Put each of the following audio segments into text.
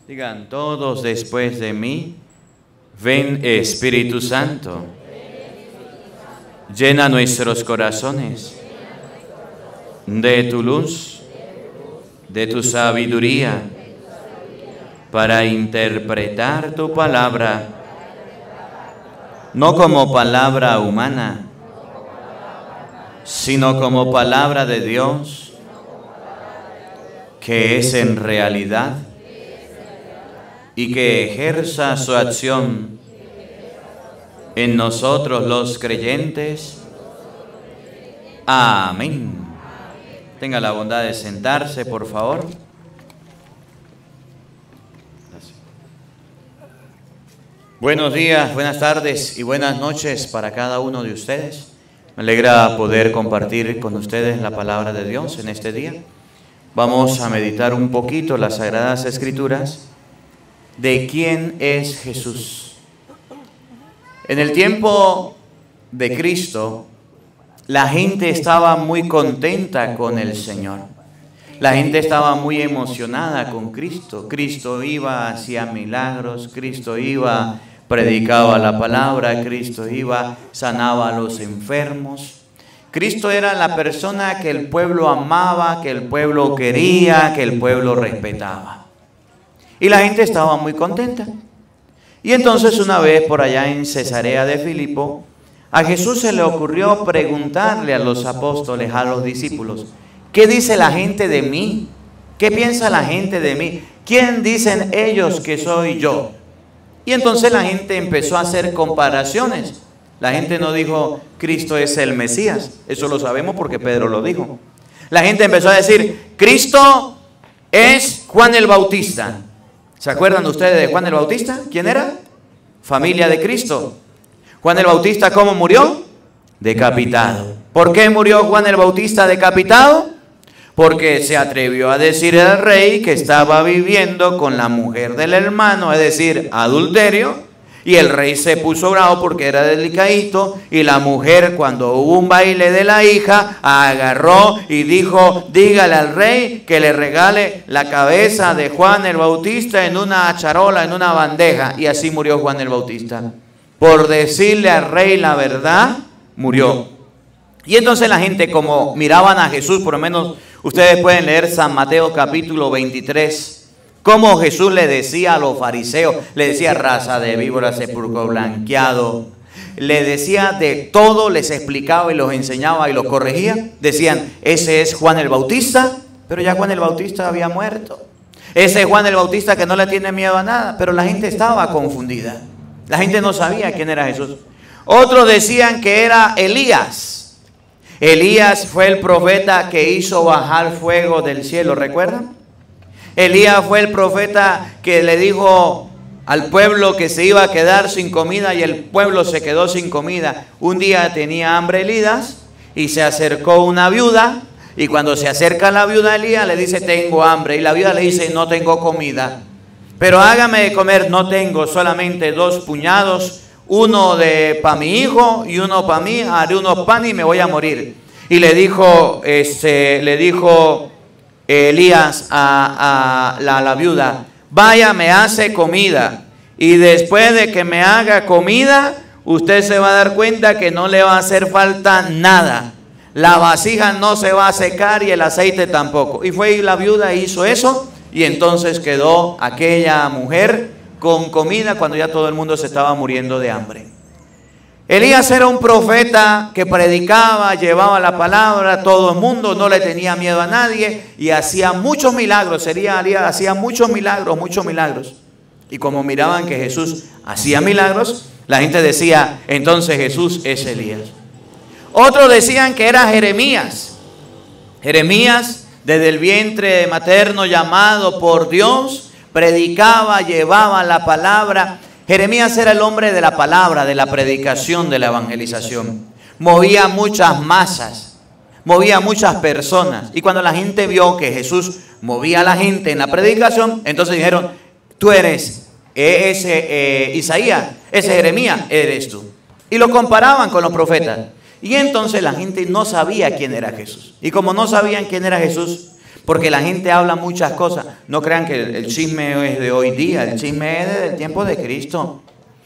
Digan todos después de mí, ven Espíritu Santo, llena nuestros corazones de tu luz, de tu sabiduría, para interpretar tu palabra, no como palabra humana, sino como palabra de Dios, que es en realidad y que ejerza su acción en nosotros los creyentes. Amén. Tenga la bondad de sentarse, por favor. Gracias. Buenos días, buenas tardes y buenas noches para cada uno de ustedes. Me alegra poder compartir con ustedes la palabra de Dios en este día. Vamos a meditar un poquito las Sagradas Escrituras de quién es Jesús. En el tiempo de Cristo, la gente estaba muy contenta con el Señor. La gente estaba muy emocionada con Cristo. Cristo iba, hacía milagros, Cristo iba, predicaba la palabra, Cristo iba, sanaba a los enfermos. Cristo era la persona que el pueblo amaba, que el pueblo quería, que el pueblo respetaba. Y la gente estaba muy contenta. Y entonces una vez por allá en Cesarea de Filipo, a Jesús se le ocurrió preguntarle a los apóstoles, a los discípulos, ¿qué dice la gente de mí? ¿Qué piensa la gente de mí? ¿Quién dicen ellos que soy yo? Y entonces la gente empezó a hacer comparaciones. La gente no dijo, Cristo es el Mesías. Eso lo sabemos porque Pedro lo dijo. La gente empezó a decir, Cristo es Juan el Bautista. ¿Se acuerdan ustedes de Juan el Bautista? ¿Quién era? Familia de Cristo. Juan el Bautista, ¿cómo murió? Decapitado. ¿Por qué murió Juan el Bautista decapitado? Porque se atrevió a decir al rey que estaba viviendo con la mujer del hermano, es decir, adulterio. Y el rey se puso bravo porque era delicadito, y la mujer, cuando hubo un baile de la hija, agarró y dijo, dígale al rey que le regale la cabeza de Juan el Bautista en una charola, en una bandeja. Y así murió Juan el Bautista. Por decirle al rey la verdad, murió. Y entonces la gente, como miraban a Jesús, por lo menos ustedes pueden leer San Mateo capítulo 23, como Jesús le decía a los fariseos, le decía raza de víboras, sepulcro blanqueado, le decía de todo, les explicaba y los enseñaba y los corregía. Decían, ese es Juan el Bautista, pero ya Juan el Bautista había muerto. Ese es Juan el Bautista que no le tiene miedo a nada, pero la gente estaba confundida. La gente no sabía quién era Jesús. Otros decían que era Elías. Elías fue el profeta que hizo bajar fuego del cielo, ¿recuerdan? Elías fue el profeta que le dijo al pueblo que se iba a quedar sin comida y el pueblo se quedó sin comida. Un día tenía hambre Elías y se acercó una viuda, y cuando se acerca la viuda a Elías le dice, tengo hambre, y la viuda le dice, no tengo comida, pero hágame de comer. No tengo, solamente 2 puñados, uno para mi hijo y uno para mí, haré unos panes y me voy a morir. Y le dijo Elías a la viuda, vaya, me hace comida, y después de que me haga comida, usted se va a dar cuenta que no le va a hacer falta nada. La vasija no se va a secar y el aceite tampoco. Y fue la viuda y hizo eso, y entonces quedó aquella mujer con comida cuando ya todo el mundo se estaba muriendo de hambre. Elías era un profeta que predicaba, llevaba la palabra, todo el mundo, no le tenía miedo a nadie y hacía muchos milagros. Hacía muchos milagros. Y como miraban que Jesús hacía milagros, la gente decía, entonces Jesús es Elías. Otros decían que era Jeremías. Jeremías, desde el vientre materno llamado por Dios, predicaba, llevaba la palabra. Jeremías era el hombre de la palabra, de la predicación, de la evangelización. Movía muchas masas, movía muchas personas. Y cuando la gente vio que Jesús movía a la gente en la predicación, entonces dijeron, tú eres ese Isaías, ese Jeremías, eres tú. Y lo comparaban con los profetas. Y entonces la gente no sabía quién era Jesús. Y como no sabían quién era Jesús, Porque la gente habla muchas cosas. No crean que el chisme es de hoy día, el chisme es del tiempo de Cristo.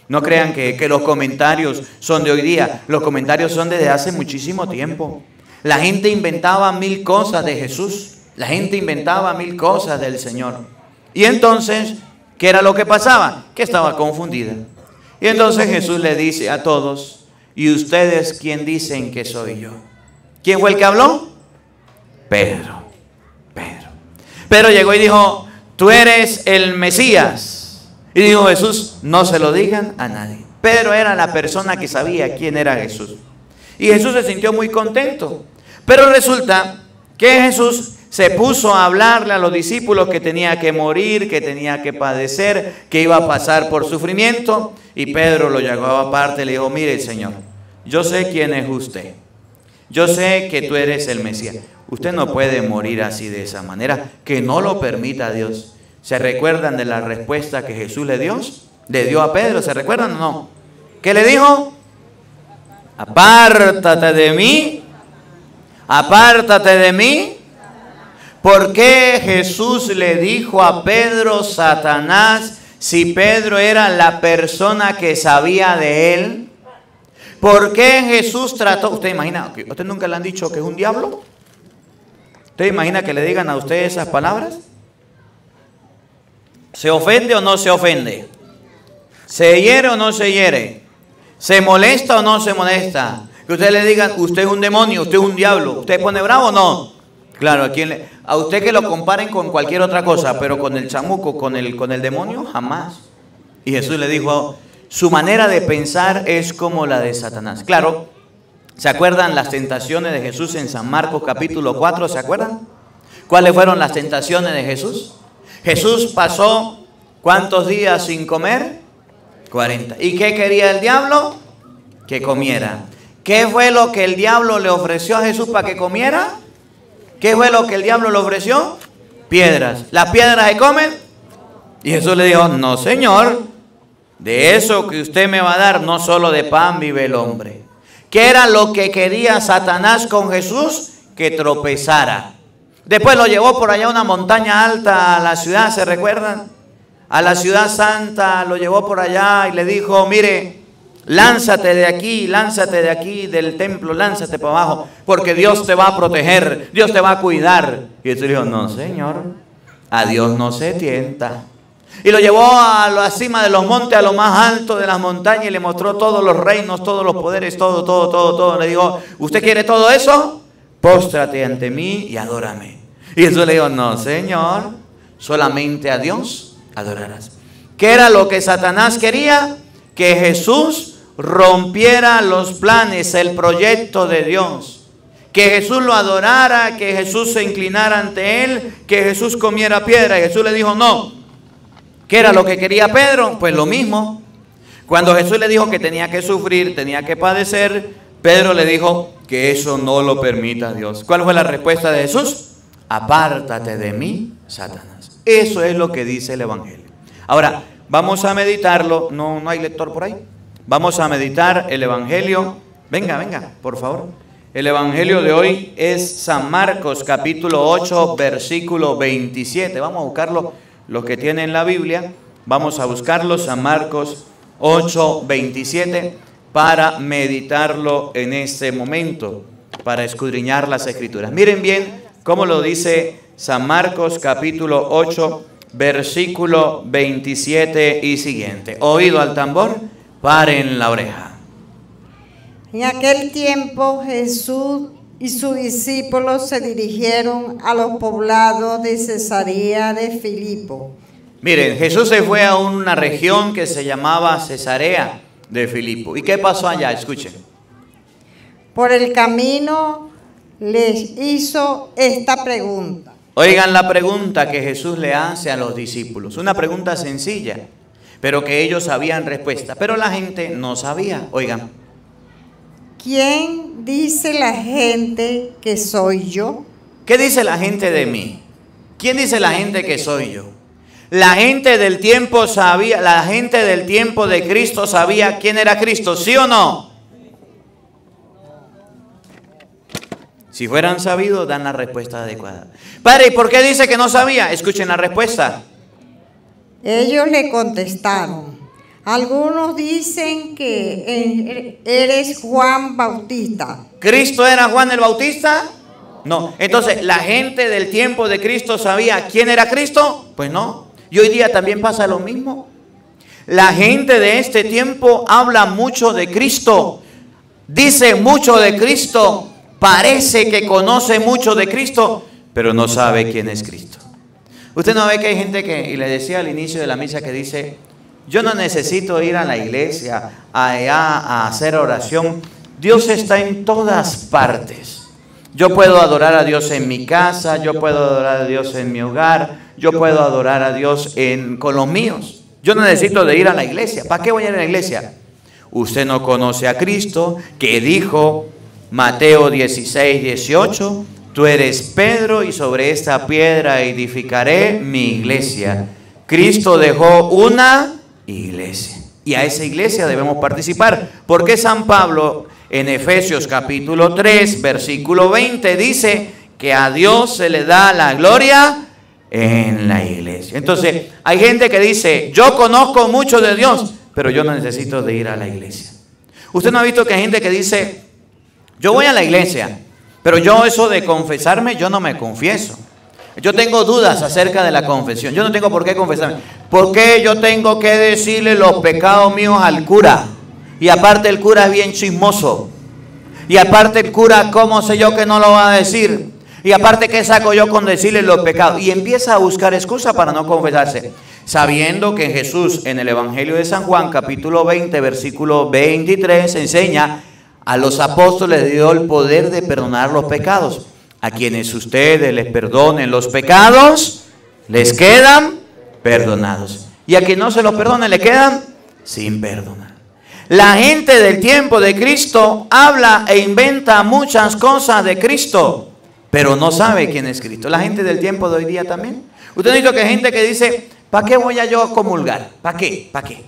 No crean que los comentarios son de hoy día, los comentarios son desde hace muchísimo tiempo. La gente inventaba 1000 cosas de Jesús, la gente inventaba 1000 cosas del Señor. Y entonces, ¿qué era lo que pasaba? Que estaba confundida. Y entonces Jesús le dice a todos, ¿y ustedes quién dicen que soy yo? ¿Quién fue el que habló? Pedro. Pedro llegó y dijo, tú eres el Mesías. Y dijo Jesús, no se lo digan a nadie. Pedro era la persona que sabía quién era Jesús. Y Jesús se sintió muy contento. Pero resulta que Jesús se puso a hablarle a los discípulos que tenía que morir, que tenía que padecer, que iba a pasar por sufrimiento. Y Pedro lo llamó aparte y le dijo, mire Señor, yo sé quién es usted. Yo sé que tú eres el Mesías. Usted no puede morir así de esa manera, que no lo permita Dios. ¿Se recuerdan de la respuesta que Jesús le dio a Pedro? ¿Se recuerdan o no? ¿Qué le dijo? Apártate de mí. Apártate de mí. ¿Por qué Jesús le dijo a Pedro Satanás si Pedro era la persona que sabía de él? ¿Por qué Jesús trató? ¿Usted imagina? ¿Usted nunca le han dicho que es un diablo? ¿Usted imagina que le digan a usted esas palabras? ¿Se ofende o no se ofende? ¿Se hiere o no se hiere? ¿Se molesta o no se molesta? Que usted le diga, usted es un demonio, usted es un diablo. ¿Usted pone bravo o no? Claro, a usted que lo comparen con cualquier otra cosa, pero con el chamuco, con el demonio, jamás. Y Jesús le dijo, su manera de pensar es como la de Satanás. Claro, ¿se acuerdan las tentaciones de Jesús en San Marcos capítulo 4? ¿Se acuerdan? ¿Cuáles fueron las tentaciones de Jesús? Jesús pasó, ¿cuántos días sin comer? 40. ¿Y qué quería el diablo? Que comiera. ¿Qué fue lo que el diablo le ofreció a Jesús para que comiera? ¿Qué fue lo que el diablo le ofreció? Piedras. ¿Las piedras se comen? Y Jesús le dijo, no señor, de eso que usted me va a dar, no solo de pan vive el hombre. ¿Qué era lo que quería Satanás con Jesús? Que tropezara. Después lo llevó por allá a una montaña alta a la ciudad, ¿se recuerdan? A la ciudad santa, lo llevó por allá y le dijo, mire, lánzate de aquí del templo, lánzate para abajo, porque Dios te va a proteger, Dios te va a cuidar. Y Jesús dijo, no señor, a Dios no se tienta. Y lo llevó a la cima de los montes, a lo más alto de las montañas y le mostró todos los reinos, todos los poderes, todo. Le dijo, ¿usted quiere todo eso? Póstrate ante mí y adórame. Y Jesús le dijo, no señor, solamente a Dios adorarás. ¿Qué era lo que Satanás quería? Que Jesús rompiera los planes, el proyecto de Dios. Que Jesús lo adorara, que Jesús se inclinara ante él, que Jesús comiera piedra. Y Jesús le dijo, no. ¿Qué era lo que quería Pedro? Pues lo mismo. Cuando Jesús le dijo que tenía que sufrir, tenía que padecer, Pedro le dijo que eso no lo permita Dios. ¿Cuál fue la respuesta de Jesús? Apártate de mí, Satanás. Eso es lo que dice el Evangelio. Ahora, vamos a meditarlo. No hay lector por ahí. Vamos a meditar el Evangelio. Venga, por favor. El Evangelio de hoy es San Marcos, capítulo 8, versículo 27. Vamos a buscarlo, los que tienen la Biblia. Vamos a buscarlo, San Marcos 8, 27, para meditarlo en este momento, para escudriñar las Escrituras. Miren bien cómo lo dice San Marcos, capítulo 8, versículo 27 y siguiente. Oído al tambor, paren la oreja. En aquel tiempo Jesús y sus discípulos se dirigieron a los poblados de Cesarea de Filipo. Miren, Jesús se fue a una región que se llamaba Cesarea de Filipo. ¿Y qué pasó allá? Escuchen. Por el camino les hizo esta pregunta. Oigan la pregunta que Jesús le hace a los discípulos. Una pregunta sencilla, pero que ellos sabían respuesta. Pero la gente no sabía. Oigan. ¿Quién dice la gente que soy yo? ¿Qué dice la gente de mí? ¿Quién dice la gente que soy yo? La gente del tiempo sabía, la gente del tiempo de Cristo sabía quién era Cristo, ¿sí o no? Si fueran sabidos, dan la respuesta adecuada. Padre, ¿y por qué dice que no sabía? Escuchen la respuesta. Ellos le contestaron: algunos dicen que eres Juan Bautista. ¿Cristo era Juan el Bautista? No. Entonces, ¿la gente del tiempo de Cristo sabía quién era Cristo? Pues no. Y hoy día también pasa lo mismo. La gente de este tiempo habla mucho de Cristo, dice mucho de Cristo, parece que conoce mucho de Cristo, pero no sabe quién es Cristo. Usted no ve que hay gente que, y le decía al inicio de la misa, que dice: yo no necesito ir a la iglesia, allá a hacer oración. Dios está en todas partes. Yo puedo adorar a Dios en mi casa, yo puedo adorar a Dios en mi hogar, yo puedo adorar a Dios con los míos. Yo no necesito de ir a la iglesia. ¿Para qué voy a ir a la iglesia? Usted no conoce a Cristo, que dijo Mateo 16:18, tú eres Pedro y sobre esta piedra edificaré mi iglesia. Cristo dejó una iglesia y a esa iglesia debemos participar. Porque San Pablo en Efesios capítulo 3 versículo 20 dice que a Dios se le da la gloria en la iglesia. Entonces hay gente que dice: yo conozco mucho de Dios, pero yo no necesito de ir a la iglesia. Usted no ha visto que hay gente que dice: yo voy a la iglesia, pero yo eso de confesarme, yo no me confieso. Yo tengo dudas acerca de la confesión. Yo no tengo por qué confesarme. ¿Por qué yo tengo que decirle los pecados míos al cura? Y aparte el cura es bien chismoso. Y aparte el cura, ¿cómo sé yo que no lo va a decir? Y aparte, ¿qué saco yo con decirle los pecados? Y empieza a buscar excusa para no confesarse. Sabiendo que Jesús en el Evangelio de San Juan, capítulo 20, versículo 23, enseña: a los apóstoles dio el poder de perdonar los pecados. A quienes ustedes les perdonen los pecados, les quedan perdonados. Y a quien no se los perdone, le quedan sin perdonar. La gente del tiempo de Cristo habla e inventa muchas cosas de Cristo, pero no sabe quién es Cristo. La gente del tiempo de hoy día también. Usted ha visto que hay gente que dice: ¿para qué voy a yo a comulgar? ¿Para qué? ¿Para qué?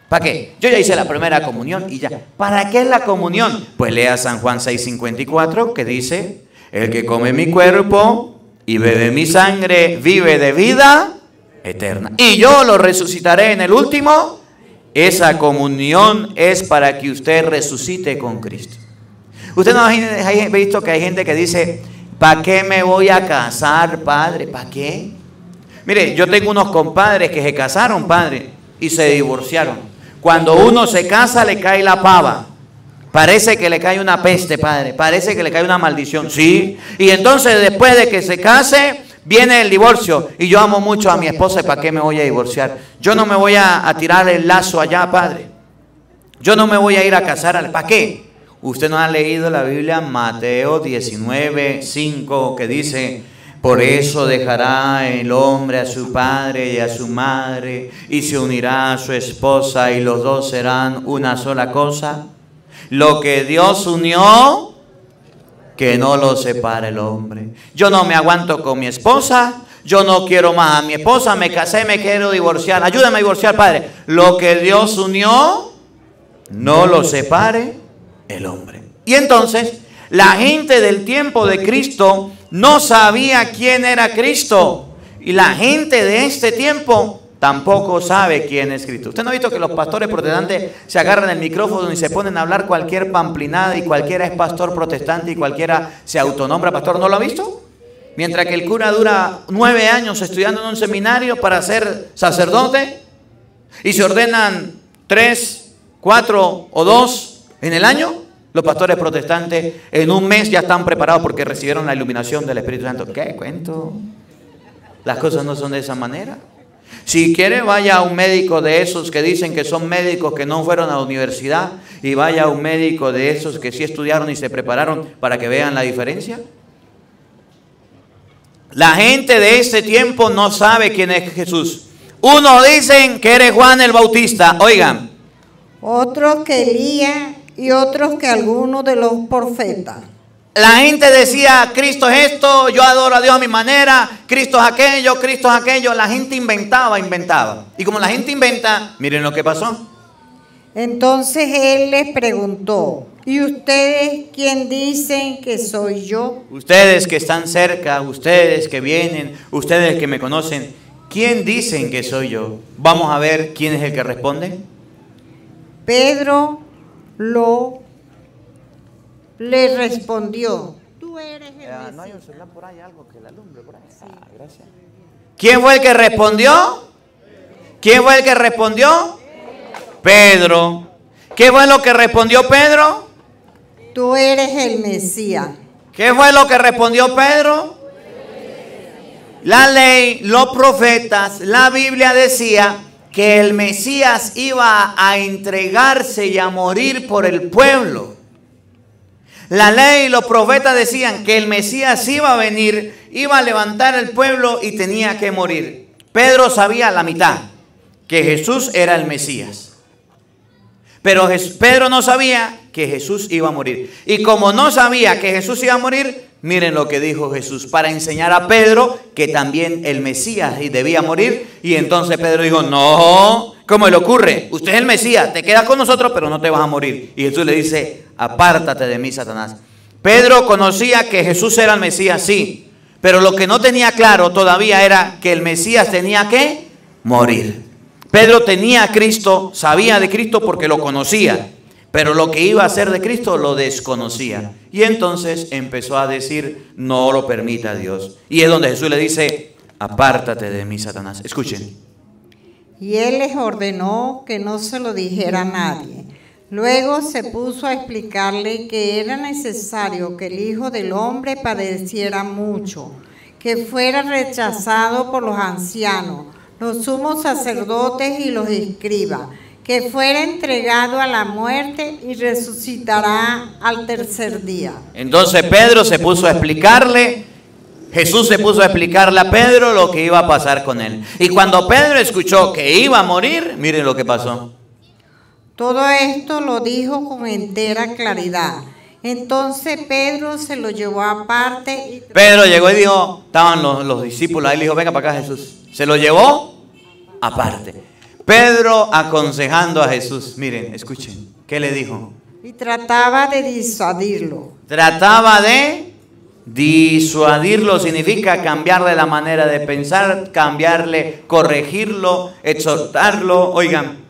¿Para qué? Yo ya hice la primera comunión y ya. ¿Para qué es la comunión? Pues lea San Juan 6:54, que dice: el que come mi cuerpo y bebe mi sangre vive de vida eterna, y yo lo resucitaré en el último. Esa comunión es para que usted resucite con Cristo. Usted no ha visto que hay gente que dice: ¿para qué me voy a casar, padre? ¿Para qué? Mire, yo tengo unos compadres que se casaron, padre, y se divorciaron. Cuando uno se casa, le cae la pava. Parece que le cae una peste, padre. Parece que le cae una maldición. Sí. Y entonces, después de que se case, viene el divorcio. Y yo amo mucho a mi esposa, ¿para qué me voy a divorciar? Yo no me voy a tirar el lazo allá, padre. Yo no me voy a ir a casar. ¿Para qué? Usted no ha leído la Biblia, Mateo 19:5, que dice: por eso dejará el hombre a su padre y a su madre, y se unirá a su esposa, y los dos serán una sola cosa. Lo que Dios unió, que no lo separe el hombre. Yo no me aguanto con mi esposa, yo no quiero más a mi esposa, me casé, me quiero divorciar. Ayúdame a divorciar, padre. Lo que Dios unió, no lo separe el hombre. Y entonces, la gente del tiempo de Cristo no sabía quién era Cristo. Y la gente de este tiempo tampoco sabe quién es Cristo. ¿Usted no ha visto que los pastores protestantes se agarran el micrófono y se ponen a hablar cualquier pamplinada, y cualquiera es pastor protestante y cualquiera se autonombra pastor? ¿No lo ha visto? Mientras que el cura dura 9 años estudiando en un seminario para ser sacerdote, y se ordenan 3, 4 o 2 en el año, los pastores protestantes en un mes ya están preparados porque recibieron la iluminación del Espíritu Santo. ¿Qué cuento? Las cosas no son de esa manera. Si quiere, vaya a un médico de esos que dicen que son médicos que no fueron a la universidad, y vaya a un médico de esos que sí estudiaron y se prepararon, para que vean la diferencia. La gente de este tiempo no sabe quién es Jesús. Unos dicen que eres Juan el Bautista, oigan. Otros que Elías, y otros que algunos de los profetas. La gente decía: Cristo es esto, yo adoro a Dios a mi manera, Cristo es aquello, Cristo es aquello. La gente inventaba. Y como la gente inventa, miren lo que pasó. Entonces él les preguntó: ¿Y ustedes quién dicen que soy yo? Ustedes que están cerca, ustedes que vienen, ustedes que me conocen, ¿quién dicen que soy yo? Vamos a ver quién es el que responde. Pedro le respondió: tú eres el Mesías. No hay un celular por ahí, algo que la alumbre por ahí. Sí. Gracias. ¿Quién fue el que respondió? ¿Quién fue el que respondió? Pedro. ¿Qué fue lo que respondió Pedro? Tú eres el Mesías. ¿Qué fue lo que respondió Pedro? La ley, los profetas, la Biblia decía que el Mesías iba a entregarse y a morir por el pueblo. La ley y los profetas decían que el Mesías iba a venir, iba a levantar el pueblo y tenía que morir. Pedro sabía la mitad, que Jesús era el Mesías. Pero Pedro no sabía que Jesús iba a morir. Y como no sabía que Jesús iba a morir, miren lo que dijo Jesús para enseñar a Pedro que también el Mesías debía morir. Y entonces Pedro dijo: no, ¿cómo le ocurre? Usted es el Mesías, te quedas con nosotros, pero no te vas a morir. Y Jesús le dice: apártate de mí, Satanás. Pedro conocía que Jesús era el Mesías, sí, pero lo que no tenía claro todavía era que el Mesías tenía que morir. Pedro tenía a Cristo, sabía de Cristo porque lo conocía, pero lo que iba a hacer de Cristo lo desconocía. Y entonces empezó a decir: no lo permita Dios. Y es donde Jesús le dice: apártate de mí, Satanás. Escuchen. Y él les ordenó que no se lo dijera a nadie. Luego se puso a explicarle que era necesario que el Hijo del Hombre padeciera mucho, que fuera rechazado por los ancianos, los sumos sacerdotes y los escribas, que fuera entregado a la muerte y resucitará al tercer día. Entonces Pedro se puso a explicarle, Jesús se puso a explicarle a Pedro lo que iba a pasar con él. Y cuando Pedro escuchó que iba a morir, miren lo que pasó. Todo esto lo dijo con entera claridad. Entonces Pedro se lo llevó aparte. Pedro llegó y dijo, estaban los discípulos ahí, le dijo: venga para acá, Jesús. Se lo llevó aparte. Pedro aconsejando a Jesús. Miren, escuchen, ¿qué le dijo? Y trataba de disuadirlo. Trataba de disuadirlo, significa cambiarle la manera de pensar, cambiarle, corregirlo, exhortarlo. Oigan.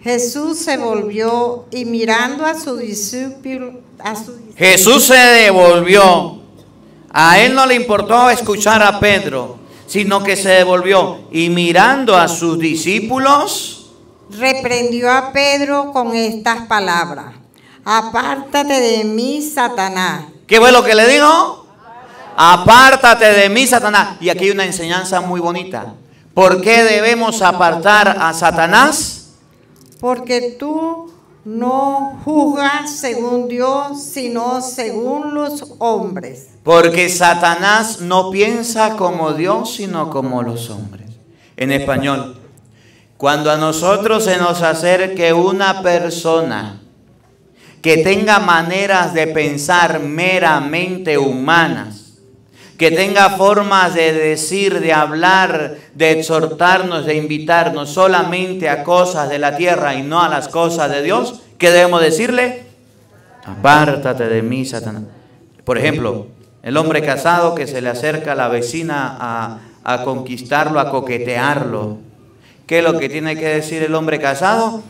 Jesús se volvió y mirando a su discípulo, Jesús se devolvió. A él no le importó escuchar a Pedro, sino que se devolvió y mirando a sus discípulos, reprendió a Pedro con estas palabras: apártate de mí, Satanás. ¿Qué fue lo que le dijo? Apártate de mí, Satanás. Y aquí hay una enseñanza muy bonita. ¿Por qué debemos apartar a Satanás? Porque tú no juzgas según Dios, sino según los hombres. Porque Satanás no piensa como Dios, sino como los hombres. En español, cuando a nosotros se nos acerque una persona que tenga maneras de pensar meramente humanas, que tenga formas de decir, de hablar, de exhortarnos, de invitarnos solamente a cosas de la tierra y no a las cosas de Dios, ¿qué debemos decirle? Apártate de mí, Satanás. Por ejemplo, el hombre casado que se le acerca a la vecina a conquistarlo, a coquetearlo. ¿Qué es lo que tiene que decir el hombre casado?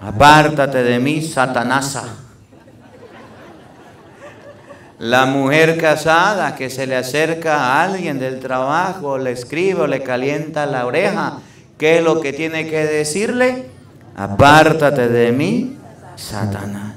Apártate de mí, Satanasa. La mujer casada que se le acerca a alguien del trabajo, le escribe o le calienta la oreja, ¿qué es lo que tiene que decirle? Apártate de mí, Satanás.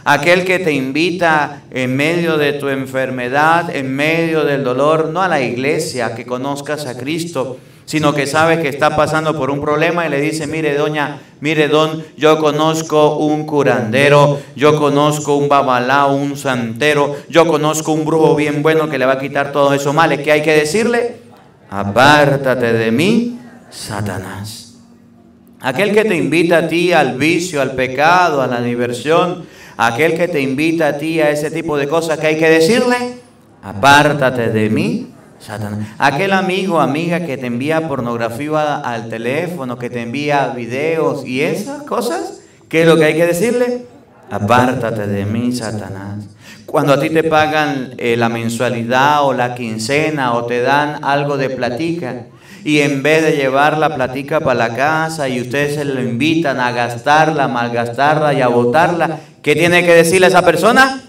Aquel que te invita en medio de tu enfermedad, en medio del dolor, no a la iglesia, a que conozcas a Cristo, sino que sabes que está pasando por un problema y le dice: mire doña, mire don, yo conozco un curandero, yo conozco un babalao, un santero, yo conozco un brujo bien bueno que le va a quitar todos esos males. ¿Qué hay que decirle? Apártate de mí, Satanás. Aquel que te invita a ti al vicio, al pecado, a la diversión, aquel que te invita a ti a ese tipo de cosas, ¿qué hay que decirle? Apártate de mí, Satanás. Aquel amigo o amiga que te envía pornografía al teléfono, que te envía videos y esas cosas, ¿qué es lo que hay que decirle? Apártate de mí, Satanás. Cuando a ti te pagan la mensualidad o la quincena o te dan algo de platica y en vez de llevar la platica para la casa y ustedes se lo invitan a gastarla, a malgastarla y a botarla, ¿qué tiene que decirle a esa persona?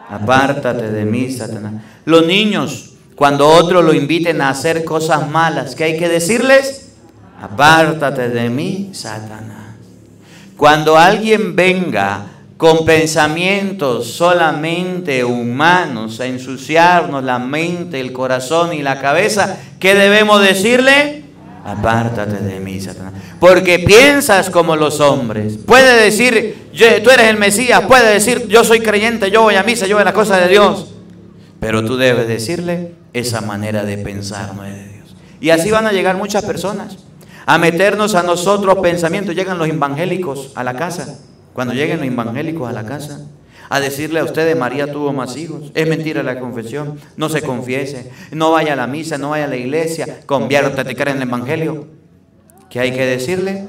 Apártate de mí, Satanás. Los niños, cuando otros lo inviten a hacer cosas malas, ¿qué hay que decirles? Apártate de mí, Satanás. Cuando alguien venga con pensamientos solamente humanos a ensuciarnos la mente, el corazón y la cabeza, ¿qué debemos decirle? Apártate de mí, Satanás. Porque piensas como los hombres. Puede decir, tú eres el Mesías. Puede decir, yo soy creyente, yo voy a misa, yo voy a las cosas de Dios. Pero tú debes decirle, esa manera de pensar no es de Dios. Y así van a llegar muchas personas a meternos a nosotros pensamientos. Llegan los evangélicos a la casa. Cuando lleguen los evangélicos a la casa, a decirle a ustedes, María tuvo más hijos, es mentira la confesión, no se confiese, no vaya a la misa, no vaya a la iglesia, conviértete, cree en el evangelio. ¿Qué hay que decirle?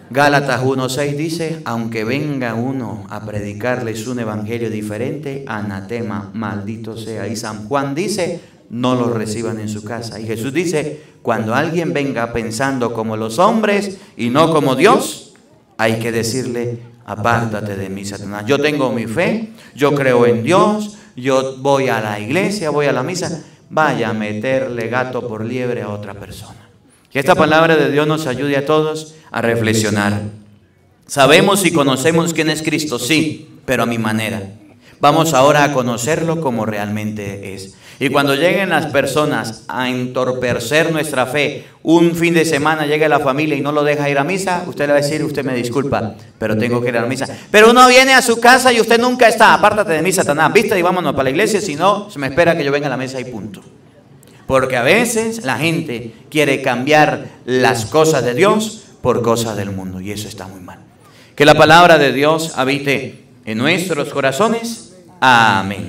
Gálatas 1:6 dice, aunque venga uno a predicarles un evangelio diferente, anatema, maldito sea. Y San Juan dice, no lo reciban en su casa. Y Jesús dice, cuando alguien venga pensando como los hombres y no como Dios, hay que decirle, apártate de mí, Satanás. Yo tengo mi fe, yo creo en Dios, yo voy a la iglesia, voy a la misa. Vaya a meterle gato por liebre a otra persona. Que esta palabra de Dios nos ayude a todos a reflexionar. Sabemos y conocemos quién es Cristo, sí, pero a mi manera. Vamos ahora a conocerlo como realmente es. Y cuando lleguen las personas a entorpecer nuestra fe, un fin de semana llega la familia y no lo deja ir a misa, usted le va a decir, usted me disculpa, pero tengo que ir a la misa. Pero uno viene a su casa y usted nunca está, apártate de mí, Satanás, viste, y vámonos para la iglesia, si no, se me espera que yo venga a la mesa y punto. Porque a veces la gente quiere cambiar las cosas de Dios por cosas del mundo, y eso está muy mal. Que la palabra de Dios habite en nuestros corazones. Amén.